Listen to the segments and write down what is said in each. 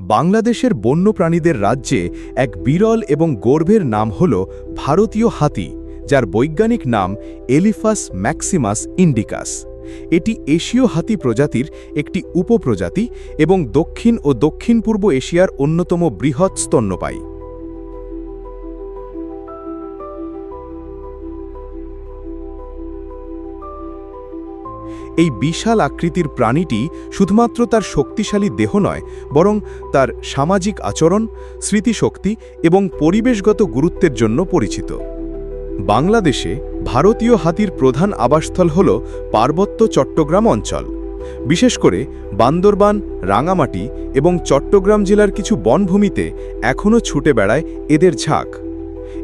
বাংলাদেশের বন্যপ্রাণীদের রাজ্যে এক বিরল এবং গর্বের নাম হল ভারতীয় হাতি, যার বৈজ্ঞানিক নাম এলিফাস ম্যাক্সিমাস ইন্ডিকাস। এটি এশীয় হাতি প্রজাতির একটি উপপ্রজাতি এবং দক্ষিণ ও দক্ষিণ-পূর্ব এশিয়ার অন্যতম বৃহৎ স্তন্যপায়ী। এই বিশাল আকৃতির প্রাণীটি শুধুমাত্র তার শক্তিশালী দেহ নয়, বরং তার সামাজিক আচরণ, স্মৃতিশক্তি এবং পরিবেশগত গুরুত্বের জন্য পরিচিত। বাংলাদেশে ভারতীয় হাতির প্রধান আবাসস্থল হল পার্বত্য চট্টগ্রাম অঞ্চল। বিশেষ করে বান্দরবান, রাঙামাটি এবং চট্টগ্রাম জেলার কিছু বনভূমিতে এখনও ছুটে বেড়ায় এদের ঝাঁক।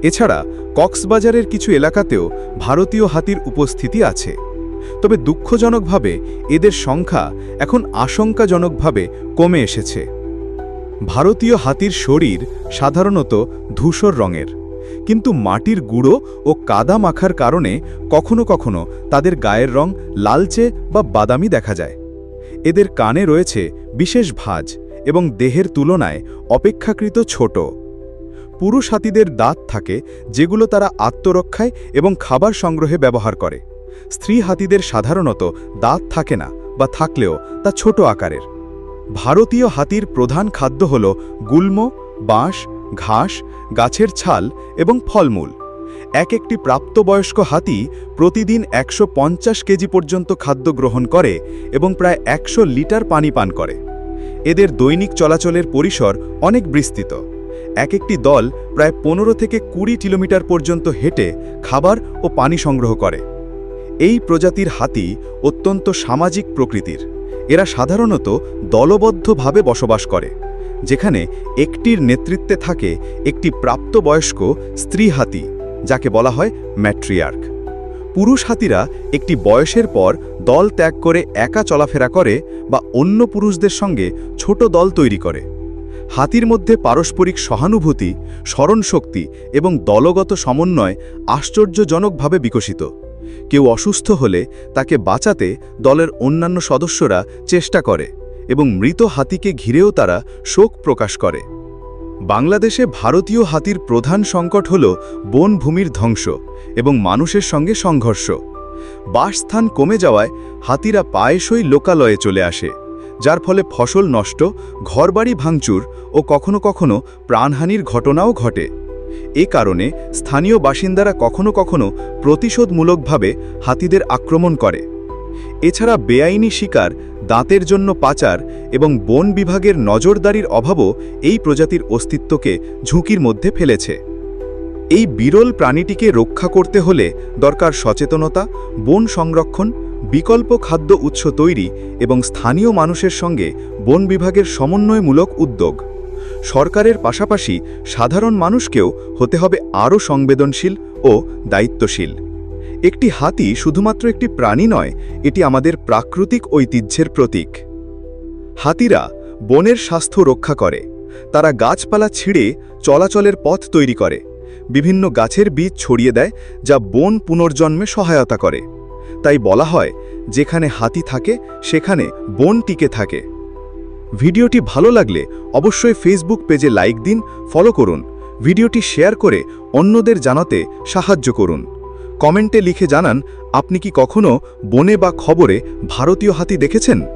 এছাড়া কক্সবাজারের কিছু এলাকাতেও ভারতীয় হাতির উপস্থিতি আছে। তবে দুঃখজনকভাবে এদের সংখ্যা এখন আশঙ্কাজনকভাবে কমে এসেছে। ভারতীয় হাতির শরীর সাধারণত ধূসর রঙের, কিন্তু মাটির গুঁড়ো ও কাদা মাখার কারণে কখনো কখনো তাদের গায়ের রং লালচে বা বাদামি দেখা যায়। এদের কানে রয়েছে বিশেষ ভাঁজ এবং দেহের তুলনায় অপেক্ষাকৃত ছোট। পুরুষ হাতিদের দাঁত থাকে, যেগুলো তারা আত্মরক্ষায় এবং খাবার সংগ্রহে ব্যবহার করে। স্ত্রী হাতিদের সাধারণত দাঁত থাকে না, বা থাকলেও তা ছোট আকারের। ভারতীয় হাতির প্রধান খাদ্য হল গুল্ম, বাঁশ, ঘাস, গাছের ছাল এবং ফলমূল। একটি প্রাপ্তবয়স্ক হাতি প্রতিদিন 150 কেজি পর্যন্ত খাদ্য গ্রহণ করে এবং প্রায় 100 লিটার পানি পান করে। এদের দৈনিক চলাচলের পরিসর অনেক বিস্তৃত। একটি দল প্রায় 15 থেকে 20 কিলোমিটার পর্যন্ত হেঁটে খাবার ও পানি সংগ্রহ করে। এই প্রজাতির হাতি অত্যন্ত সামাজিক প্রকৃতির। এরা সাধারণত দলবদ্ধভাবে বসবাস করে, যেখানে একটির নেতৃত্বে থাকে একটি প্রাপ্তবয়স্ক স্ত্রী হাতি, যাকে বলা হয় ম্যাট্রিয়ার্ক। পুরুষ হাতিরা একটি বয়সের পর দল ত্যাগ করে একা চলাফেরা করে বা অন্য পুরুষদের সঙ্গে ছোট দল তৈরি করে। হাতির মধ্যে পারস্পরিক সহানুভূতি, স্মরণশক্তি এবং দলগত সমন্বয় আশ্চর্যজনকভাবে বিকশিত। কেউ অসুস্থ হলে তাকে বাঁচাতে দলের অন্যান্য সদস্যরা চেষ্টা করে এবং মৃত হাতিকে ঘিরেও তারা শোক প্রকাশ করে। বাংলাদেশে ভারতীয় হাতির প্রধান সংকট হল বনভূমির ধ্বংস এবং মানুষের সঙ্গে সংঘর্ষ। বাসস্থান কমে যাওয়ায় হাতিরা প্রায়শই লোকালয়ে চলে আসে, যার ফলে ফসল নষ্ট, ঘরবাড়ি ভাঙচুর ও কখনো কখনো প্রাণহানির ঘটনাও ঘটে। এ কারণে স্থানীয় বাসিন্দারা কখনো কখনো প্রতিশোধমূলকভাবে হাতিদের আক্রমণ করে। এছাড়া বেআইনি শিকার, দাঁতের জন্য পাচার এবং বন বিভাগের নজরদারির অভাবও এই প্রজাতির অস্তিত্বকে ঝুঁকির মধ্যে ফেলেছে। এই বিরল প্রাণীটিকে রক্ষা করতে হলে দরকার সচেতনতা, বন সংরক্ষণ, বিকল্প খাদ্য উৎস তৈরি এবং স্থানীয় মানুষের সঙ্গে বন বিভাগের সমন্বয়মূলক উদ্যোগ। সরকারের পাশাপাশি সাধারণ মানুষকেও হতে হবে আরও সংবেদনশীল ও দায়িত্বশীল। একটি হাতি শুধুমাত্র একটি প্রাণী নয়, এটি আমাদের প্রাকৃতিক ঐতিহ্যের প্রতীক। হাতিরা বনের স্বাস্থ্য রক্ষা করে। তারা গাছপালা ছিঁড়ে চলাচলের পথ তৈরি করে, বিভিন্ন গাছের বীজ ছড়িয়ে দেয়, যা বন পুনর্জন্মে সহায়তা করে। তাই বলা হয়, যেখানে হাতি থাকে সেখানে বন টিকে থাকে। ভিডিওটি ভালো লাগলে অবশ্যই ফেসবুক পেজে লাইক দিন, ফলো করুন, ভিডিওটি শেয়ার করে অন্যদের জানাতে সাহায্য করুন। কমেন্টে লিখে জানান আপনি কি কখনো বনে বা খবরে ভারতীয় হাতি দেখেছেন।